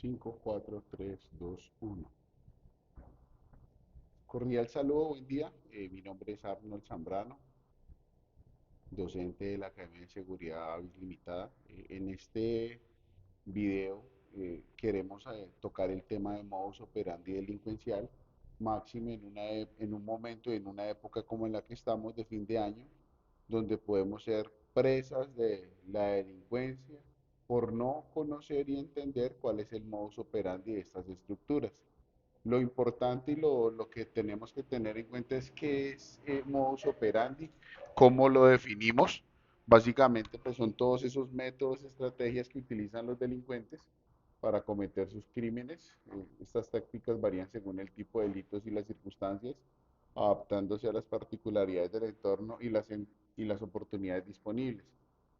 5, 4, 3, 2, 1. Cordial saludo, buen día. Mi nombre es Arnold Zambrano, docente de la Academia de Seguridad Avis Limitada. En este video queremos tocar el tema de modus operandi delincuencial, máxime en un momento, en una época como en la que estamos de fin de año, donde podemos ser presas de la delincuencia por no conocer y entender cuál es el modus operandi de estas estructuras. Lo importante y lo que tenemos que tener en cuenta es qué es modus operandi, cómo lo definimos. Básicamente, pues son todos esos métodos, estrategias que utilizan los delincuentes para cometer sus crímenes. Estas tácticas varían según el tipo de delitos y las circunstancias, adaptándose a las particularidades del entorno y las oportunidades disponibles.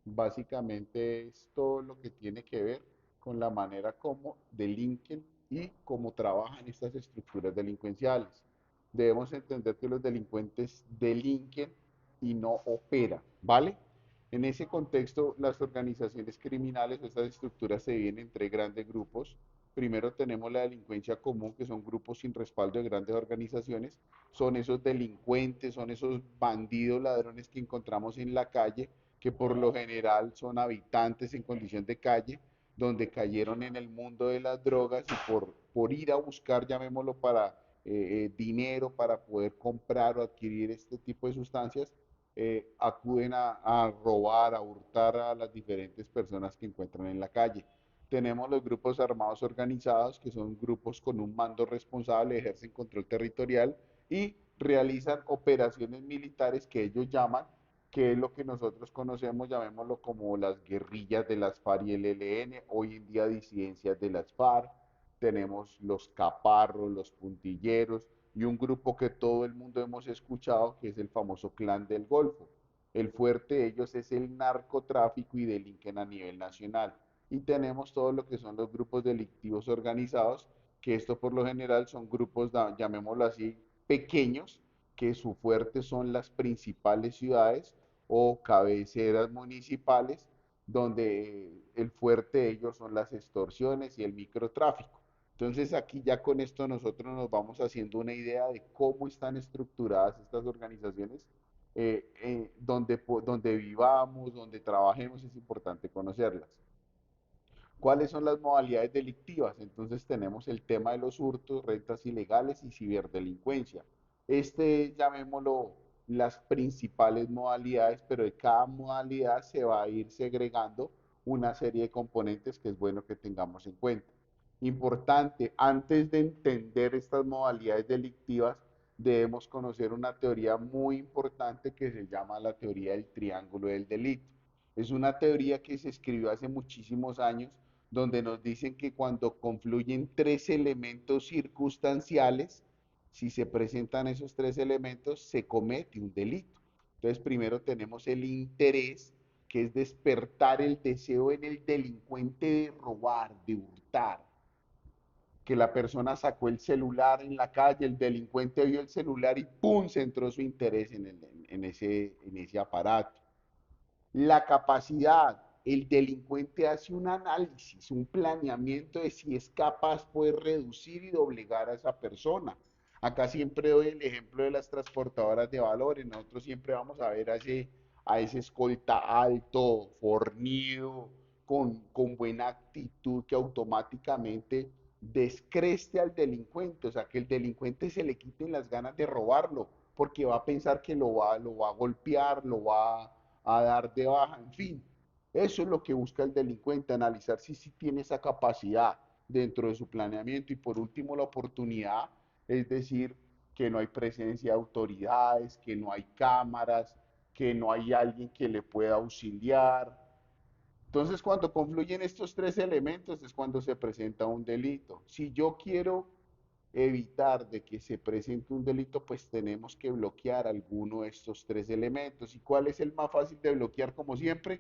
Básicamente es todo lo que tiene que ver con la manera como delinquen y cómo trabajan estas estructuras delincuenciales. Debemos entender que los delincuentes delinquen y no operan, ¿vale? En ese contexto, las organizaciones criminales o estas estructuras se dividen en tres grandes grupos. Primero tenemos la delincuencia común, que son grupos sin respaldo de grandes organizaciones. Son esos delincuentes, son esos bandidos, ladrones que encontramos en la calle, que por lo general son habitantes en condición de calle, donde cayeron en el mundo de las drogas y por ir a buscar, llamémoslo, para dinero, para poder comprar o adquirir este tipo de sustancias, acuden a robar, a hurtar a las diferentes personas que encuentran en la calle. Tenemos los grupos armados organizados, que son grupos con un mando responsable, ejercen control territorial y realizan operaciones militares que ellos llaman, que es lo que nosotros conocemos, llamémoslo como las guerrillas de las FARC y el ELN, hoy en día disidencias de las FARC. Tenemos los caparros, los puntilleros y un grupo que todo el mundo hemos escuchado, que es el famoso Clan del Golfo. El fuerte de ellos es el narcotráfico y delinquen a nivel nacional. Y tenemos todo lo que son los grupos delictivos organizados, que esto por lo general son grupos, llamémoslo así, pequeños, que su fuerte son las principales ciudades o cabeceras municipales, donde el fuerte de ellos son las extorsiones y el microtráfico. Entonces aquí ya con esto nosotros nos vamos haciendo una idea de cómo están estructuradas estas organizaciones, donde vivamos, donde trabajemos, es importante conocerlas. ¿Cuáles son las modalidades delictivas? Entonces tenemos el tema de los hurtos, rentas ilegales y ciberdelincuencia. Llamémoslo, las principales modalidades, pero de cada modalidad se va a ir segregando una serie de componentes que es bueno que tengamos en cuenta. Importante, antes de entender estas modalidades delictivas, debemos conocer una teoría muy importante que se llama la teoría del triángulo del delito. Es una teoría que se escribió hace muchísimos años, donde nos dicen que cuando confluyen tres elementos circunstanciales, si se presentan esos tres elementos, se comete un delito. Entonces, primero tenemos el interés, que es despertar el deseo en el delincuente de robar, de hurtar. Que la persona sacó el celular en la calle, el delincuente vio el celular y ¡pum! Centró su interés en ese aparato. La capacidad, el delincuente hace un análisis, un planeamiento de si es capaz, puede reducir y doblegar a esa persona. Acá siempre doy el ejemplo de las transportadoras de valores. Nosotros siempre vamos a ver a ese escolta alto, fornido, con buena actitud, que automáticamente descreste al delincuente, o sea, que el delincuente se le quiten las ganas de robarlo, porque va a pensar que lo va a golpear, lo va a dar de baja, en fin. Eso es lo que busca el delincuente, analizar si tiene esa capacidad dentro de su planeamiento. Y por último, la oportunidad, es decir, que no hay presencia de autoridades, que no hay cámaras, que no hay alguien que le pueda auxiliar. Entonces, cuando confluyen estos tres elementos es cuando se presenta un delito. Si yo quiero evitar de que se presente un delito, pues tenemos que bloquear alguno de estos tres elementos. ¿Y cuál es el más fácil de bloquear, como siempre?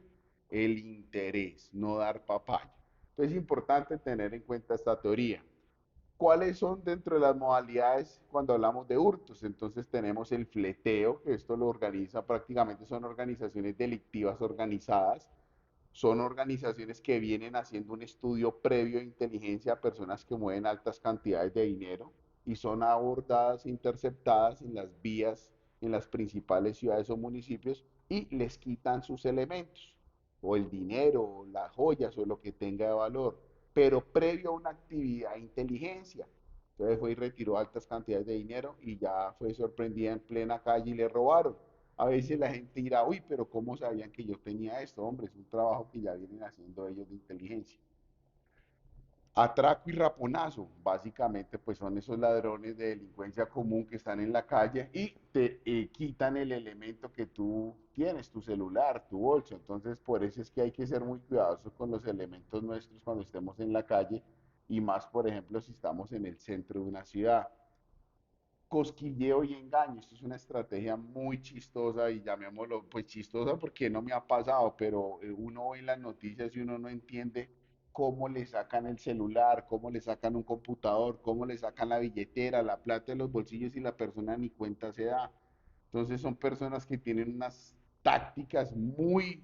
El interés, no dar papaya. Entonces es importante tener en cuenta esta teoría. ¿Cuáles son dentro de las modalidades cuando hablamos de hurtos? Entonces tenemos el fleteo, que esto lo organiza prácticamente, son organizaciones delictivas organizadas, Son organizaciones que vienen haciendo un estudio previo de inteligencia a personas que mueven altas cantidades de dinero y son abordadas, interceptadas en las vías, en las principales ciudades o municipios y les quitan sus elementos, o el dinero, o las joyas, o lo que tenga de valor, pero previo a una actividad de inteligencia. Entonces fue y retiró altas cantidades de dinero y ya fue sorprendida en plena calle y le robaron. A veces la gente dirá, uy, pero ¿cómo sabían que yo tenía esto? Hombre, es un trabajo que ya vienen haciendo ellos de inteligencia. Atraco y raponazo, básicamente, pues son esos ladrones de delincuencia común que están en la calle y te quitan el elemento que tú tienes, tu celular, tu bolso. Entonces, por eso es que hay que ser muy cuidadosos con los elementos nuestros cuando estemos en la calle y más, por ejemplo, si estamos en el centro de una ciudad. Cosquilleo y engaño. Esto es una estrategia muy chistosa y llamémoslo, pues chistosa porque no me ha pasado, pero uno ve en las noticias y uno no entiende cómo le sacan el celular, cómo le sacan un computador, cómo le sacan la billetera, la plata de los bolsillos y la persona ni cuenta se da. Entonces son personas que tienen unas tácticas muy,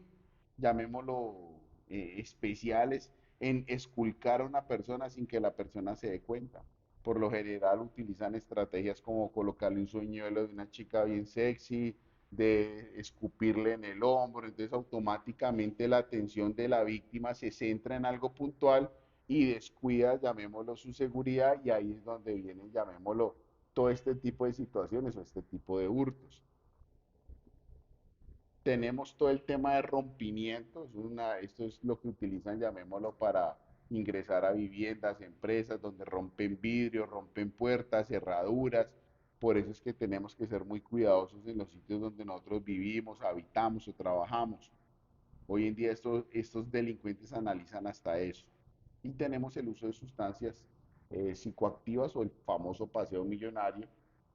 llamémoslo, especiales en esculcar a una persona sin que la persona se dé cuenta. Por lo general utilizan estrategias como colocarle un sueñuelo de una chica bien sexy, de escupirle en el hombro, entonces automáticamente la atención de la víctima se centra en algo puntual y descuida, llamémoslo, su seguridad y ahí es donde vienen, llamémoslo, todo este tipo de situaciones o este tipo de hurtos. Tenemos todo el tema de rompimiento, esto es lo que utilizan, llamémoslo, para ingresar a viviendas, empresas, donde rompen vidrios, rompen puertas, cerraduras. Por eso es que tenemos que ser muy cuidadosos en los sitios donde nosotros vivimos, habitamos o trabajamos. Hoy en día estos delincuentes analizan hasta eso. Y tenemos el uso de sustancias psicoactivas o el famoso paseo millonario.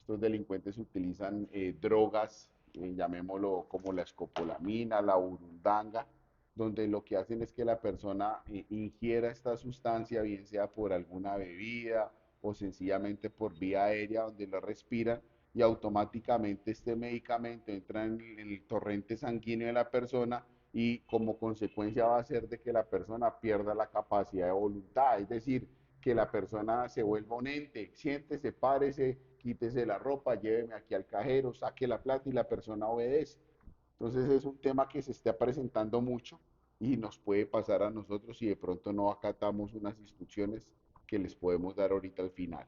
Estos delincuentes utilizan drogas, llamémoslo como la escopolamina, la burundanga, donde lo que hacen es que la persona ingiera esta sustancia, bien sea por alguna bebida o sencillamente por vía aérea donde lo respiran y automáticamente este medicamento entra en el torrente sanguíneo de la persona y como consecuencia va a ser de que la persona pierda la capacidad de voluntad, es decir, que la persona se vuelva un ente, siéntese, párese, quítese la ropa, lléveme aquí al cajero, saque la plata y la persona obedece. Entonces es un tema que se está presentando mucho y nos puede pasar a nosotros si de pronto no acatamos unas instrucciones que les podemos dar ahorita al final.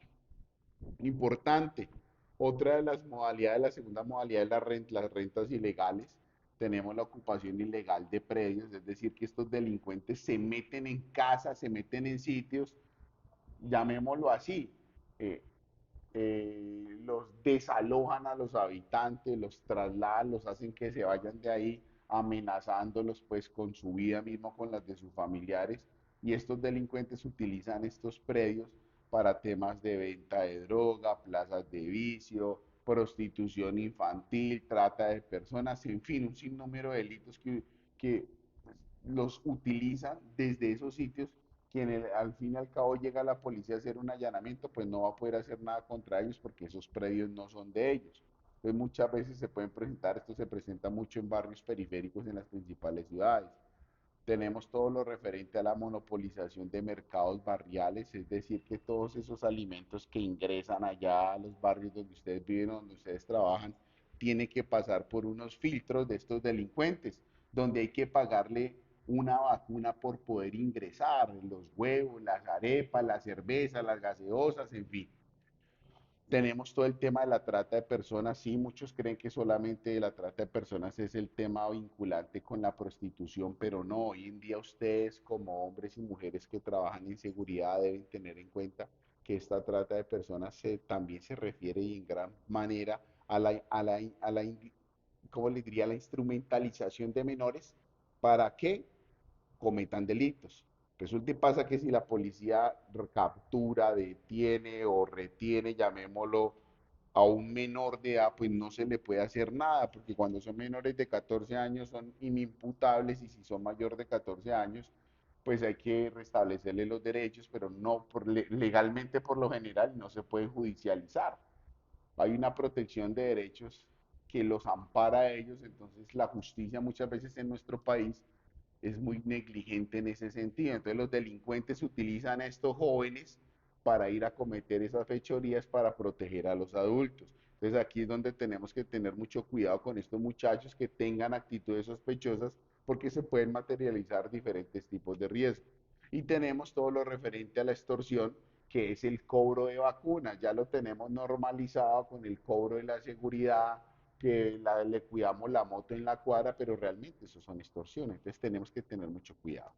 Importante. Otra de las modalidades, la segunda modalidad es las rentas ilegales. Tenemos la ocupación ilegal de predios, es decir, que estos delincuentes se meten en casas, se meten en sitios, llamémoslo así, eh, los desalojan a los habitantes, los trasladan, los hacen que se vayan de ahí, amenazándolos pues con su vida mismo, con las de sus familiares. Y estos delincuentes utilizan estos predios para temas de venta de droga, plazas de vicio, prostitución infantil, trata de personas, en fin, un sinnúmero de delitos que los utilizan desde esos sitios que al fin y al cabo llega la policía a hacer un allanamiento, pues no va a poder hacer nada contra ellos porque esos predios no son de ellos. Entonces muchas veces se pueden presentar, esto se presenta mucho en barrios periféricos en las principales ciudades. Tenemos todo lo referente a la monopolización de mercados barriales, es decir, que todos esos alimentos que ingresan allá a los barrios donde ustedes viven o donde ustedes trabajan, tienen que pasar por unos filtros de estos delincuentes, donde hay que pagarle una vacuna por poder ingresar, los huevos, las arepas, la cerveza, las gaseosas, en fin. Tenemos todo el tema de la trata de personas. Sí, muchos creen que solamente la trata de personas es el tema vinculante con la prostitución, pero no, hoy en día ustedes como hombres y mujeres que trabajan en seguridad deben tener en cuenta que esta trata de personas también se refiere y en gran manera ¿cómo les diría? La instrumentalización de menores para que cometan delitos. Resulta y pasa que si la policía captura, detiene o retiene, llamémoslo, a un menor de edad, pues no se le puede hacer nada, porque cuando son menores de 14 años son inimputables y si son mayor de 14 años, pues hay que restablecerle los derechos, pero no legalmente por lo general no se puede judicializar. Hay una protección de derechos que los ampara a ellos, entonces la justicia muchas veces en nuestro país es muy negligente en ese sentido. Entonces los delincuentes utilizan a estos jóvenes para ir a cometer esas fechorías para proteger a los adultos. Entonces aquí es donde tenemos que tener mucho cuidado con estos muchachos que tengan actitudes sospechosas porque se pueden materializar diferentes tipos de riesgo. Y tenemos todo lo referente a la extorsión, que es el cobro de vacunas. Ya lo tenemos normalizado con el cobro de la seguridad, que le cuidamos la moto en la cuadra, pero realmente eso son extorsiones. Entonces tenemos que tener mucho cuidado.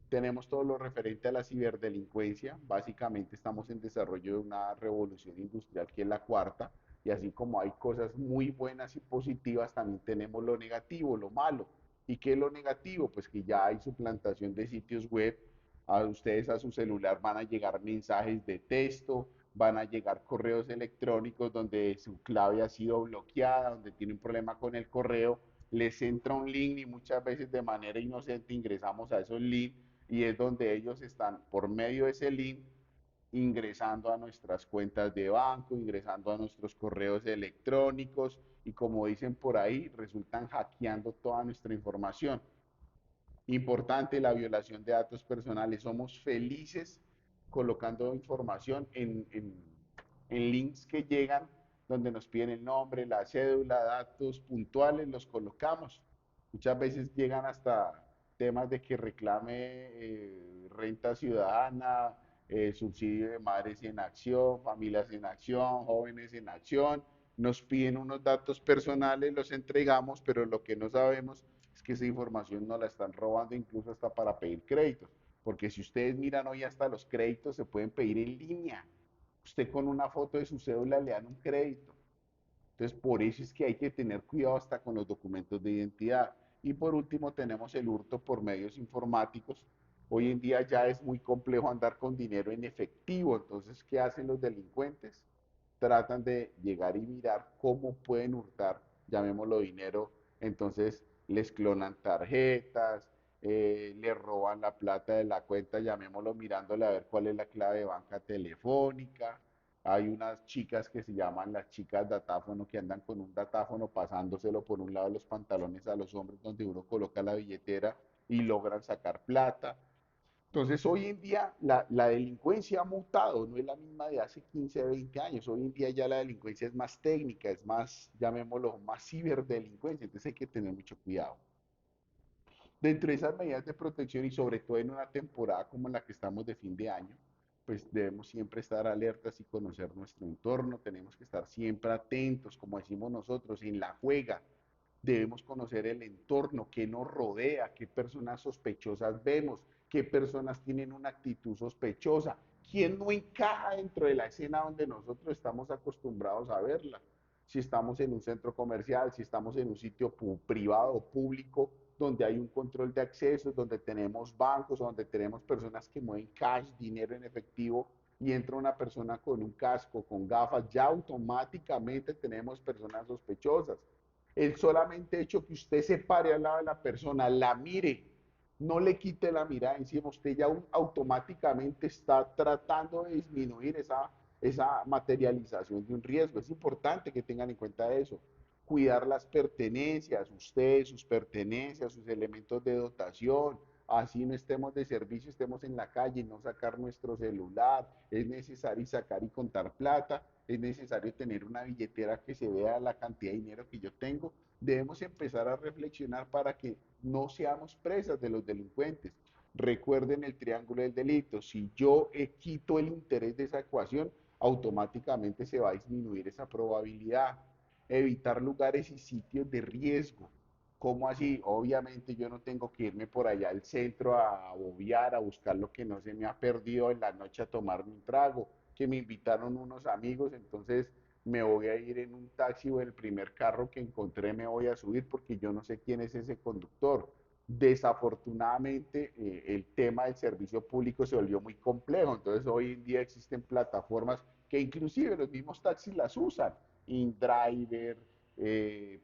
Tenemos todo lo referente a la ciberdelincuencia. Básicamente estamos en desarrollo de una revolución industrial que es la cuarta. Y así como hay cosas muy buenas y positivas, también tenemos lo negativo, lo malo. ¿Y qué es lo negativo? Pues que ya hay suplantación de sitios web. A ustedes a su celular van a llegar mensajes de texto, van a llegar correos electrónicos donde su clave ha sido bloqueada, donde tiene un problema con el correo, les entra un link y muchas veces de manera inocente ingresamos a esos links y es donde ellos están por medio de ese link ingresando a nuestras cuentas de banco, ingresando a nuestros correos electrónicos y como dicen por ahí, resultan hackeando toda nuestra información. Importante la violación de datos personales. Somos felices colocando información en links que llegan donde nos piden el nombre, la cédula, datos puntuales, los colocamos. Muchas veces llegan hasta temas de que reclame renta ciudadana, subsidio de madres en acción, familias en acción, jóvenes en acción. Nos piden unos datos personales, los entregamos, pero lo que no sabemos es que esa información no la están robando incluso hasta para pedir créditos. Porque si ustedes miran hoy hasta los créditos se pueden pedir en línea. Usted con una foto de su cédula le dan un crédito. Entonces, por eso es que hay que tener cuidado hasta con los documentos de identidad. Y por último, tenemos el hurto por medios informáticos. Hoy en día ya es muy complejo andar con dinero en efectivo. Entonces, ¿qué hacen los delincuentes? Tratan de llegar y mirar cómo pueden hurtar, llamémoslo dinero. Entonces, les clonan tarjetas, les roban la plata de la cuenta, llamémoslo mirándole a ver cuál es la clave de banca telefónica. Hay unas chicas que se llaman las chicas datáfono que andan con un datáfono pasándoselo por un lado de los pantalones a los hombres donde uno coloca la billetera y logran sacar plata. Entonces hoy en día la delincuencia ha mutado, no es la misma de hace 15, 20 años. Hoy en día ya la delincuencia es más técnica, es más, llamémoslo, más ciberdelincuencia. Entonces hay que tener mucho cuidado. Dentro de esas medidas de protección y sobre todo en una temporada como la que estamos de fin de año, pues debemos siempre estar alertas y conocer nuestro entorno, tenemos que estar siempre atentos, como decimos nosotros, en la juega. Debemos conocer el entorno, qué nos rodea, qué personas sospechosas vemos, qué personas tienen una actitud sospechosa, quién no encaja dentro de la escena donde nosotros estamos acostumbrados a verla. Si estamos en un centro comercial, si estamos en un sitio privado o público, donde hay un control de accesos, donde tenemos bancos, donde tenemos personas que mueven cash, dinero en efectivo, y entra una persona con un casco, con gafas, ya automáticamente tenemos personas sospechosas. El solamente hecho que usted se pare al lado de la persona, la mire, no le quite la mirada encima, usted ya automáticamente está tratando de disminuir esa materialización de un riesgo. Es importante que tengan en cuenta eso. Cuidar las pertenencias, usted, sus pertenencias, sus elementos de dotación, así no estemos de servicio, estemos en la calle, no sacar nuestro celular, es necesario sacar y contar plata, es necesario tener una billetera que se vea la cantidad de dinero que yo tengo. Debemos empezar a reflexionar para que no seamos presas de los delincuentes. Recuerden el triángulo del delito. Si yo quito el interés de esa ecuación, automáticamente se va a disminuir esa probabilidad. Evitar lugares y sitios de riesgo. ¿Cómo así? Obviamente yo no tengo que irme por allá al centro a bobear, a buscar lo que no se me ha perdido en la noche a tomarme un trago, que me invitaron unos amigos, entonces me voy a ir en un taxi o en el primer carro que encontré me voy a subir porque yo no sé quién es ese conductor. Desafortunadamente, el tema del servicio público se volvió muy complejo, entonces hoy en día existen plataformas que inclusive los mismos taxis las usan, InDriver,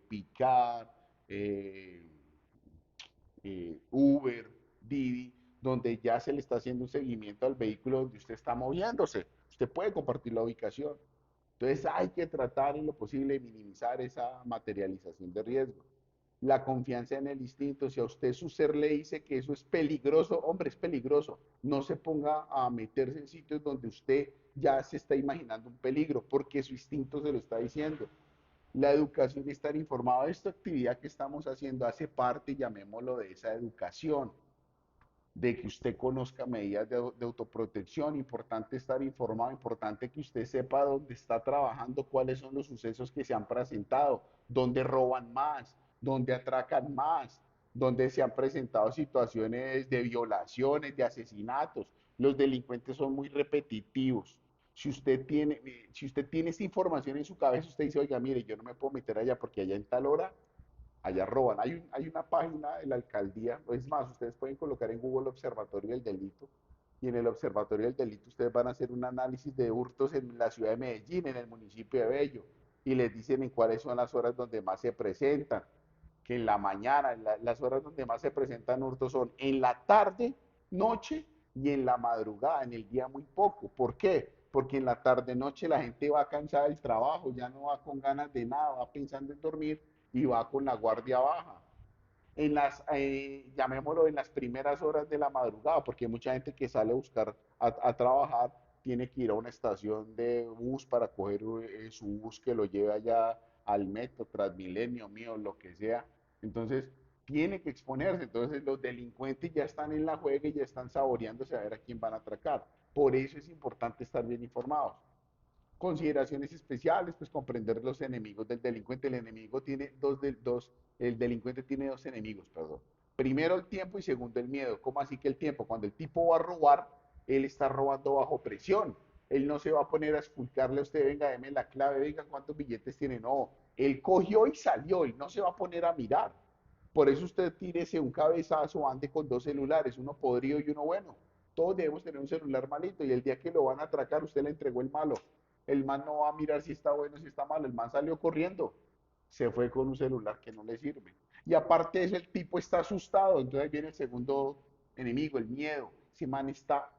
Picar, eh, Uber, Didi, donde ya se le está haciendo un seguimiento al vehículo donde usted está moviéndose. Usted puede compartir la ubicación. Entonces hay que tratar en lo posible de minimizar esa materialización de riesgo. la confianza en el instinto. Si a usted su ser le dice que eso es peligroso, hombre, es peligroso. No se ponga a meterse en sitios donde usted ya se está imaginando un peligro, porque su instinto se lo está diciendo. La educación y estar informado de esta actividad que estamos haciendo hace parte, llamémoslo, de esa educación, de que usted conozca medidas de autoprotección, importante estar informado, importante que usted sepa dónde está trabajando, cuáles son los sucesos que se han presentado, dónde roban más, dónde atracan más, dónde se han presentado situaciones de violaciones, de asesinatos. Los delincuentes son muy repetitivos. Si usted tiene esta información en su cabeza, usted dice, oiga, mire, yo no me puedo meter allá porque allá en tal hora allá roban. Hay una página de la alcaldía, es más, ustedes pueden colocar en Google Observatorio del Delito y en el Observatorio del Delito ustedes van a hacer un análisis de hurtos en la ciudad de Medellín, en el municipio de Bello, y les dicen en cuáles son las horas donde más se presentan, que en la mañana, las horas donde más se presentan hurtos son en la tarde, noche y en la madrugada, en el día muy poco. ¿Por qué? Porque en la tarde, noche la gente va cansada del trabajo, ya no va con ganas de nada, va pensando en dormir y va con la guardia baja. Llamémoslo, en las primeras horas de la madrugada, porque hay mucha gente que sale a buscar, a trabajar, tiene que ir a una estación de bus para coger su bus que lo lleve allá al metro, Transmilenio, mío, lo que sea. Entonces, tiene que exponerse. Entonces, los delincuentes ya están en la juega y ya están saboreándose a ver a quién van a atracar. Por eso es importante estar bien informados. Consideraciones especiales, pues comprender los enemigos del delincuente. El enemigo tiene el delincuente tiene dos enemigos, perdón. Primero el tiempo y segundo el miedo. ¿Cómo así que el tiempo? Cuando el tipo va a robar, él está robando bajo presión. Él no se va a poner a explicarle a usted, venga, deme la clave, venga, cuántos billetes tiene. No, él cogió y salió, él no se va a poner a mirar. Por eso usted tírese un cabezazo, ande con dos celulares, uno podrido y uno bueno. Todos debemos tener un celular malito y el día que lo van a atracar, usted le entregó el malo. El man no va a mirar si está bueno, si está malo. El man salió corriendo. Se fue con un celular que no le sirve. Y aparte de eso, el tipo está asustado. Entonces ahí viene el segundo enemigo, el miedo. Ese man está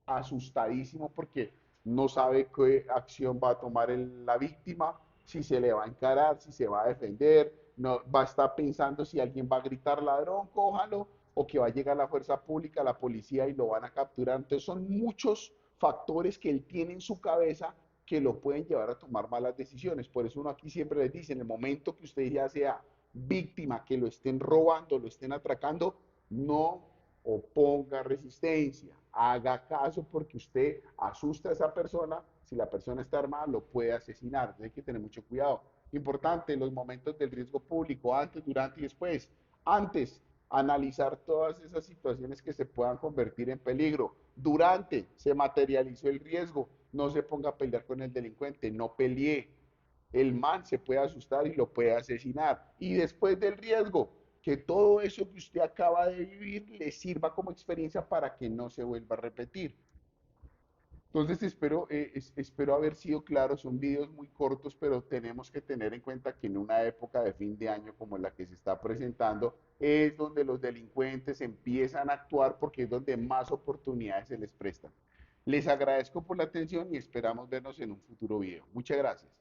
asustadísimo porque no sabe qué acción va a tomar la víctima, si se le va a encarar, si se va a defender, no, va a estar pensando si alguien va a gritar ladrón, cójalo, o que va a llegar la fuerza pública, la policía y lo van a capturar. Entonces son muchos factores que él tiene en su cabeza que lo pueden llevar a tomar malas decisiones. Por eso uno aquí siempre les dice, en el momento que usted ya sea víctima, que lo estén robando, lo estén atracando, no oponga resistencia, haga caso porque usted asusta a esa persona, si la persona está armada lo puede asesinar, entonces hay que tener mucho cuidado. Importante, los momentos del riesgo público, antes, durante y después. Antes, analizar todas esas situaciones que se puedan convertir en peligro. Durante, se materializó el riesgo, no se ponga a pelear con el delincuente, no pelee. El man se puede asustar y lo puede asesinar. Y después del riesgo, que todo eso que usted acaba de vivir le sirva como experiencia para que no se vuelva a repetir. Entonces espero haber sido claro, son videos muy cortos, pero tenemos que tener en cuenta que en una época de fin de año como la que se está presentando, es donde los delincuentes empiezan a actuar porque es donde más oportunidades se les prestan. Les agradezco por la atención y esperamos vernos en un futuro video. Muchas gracias.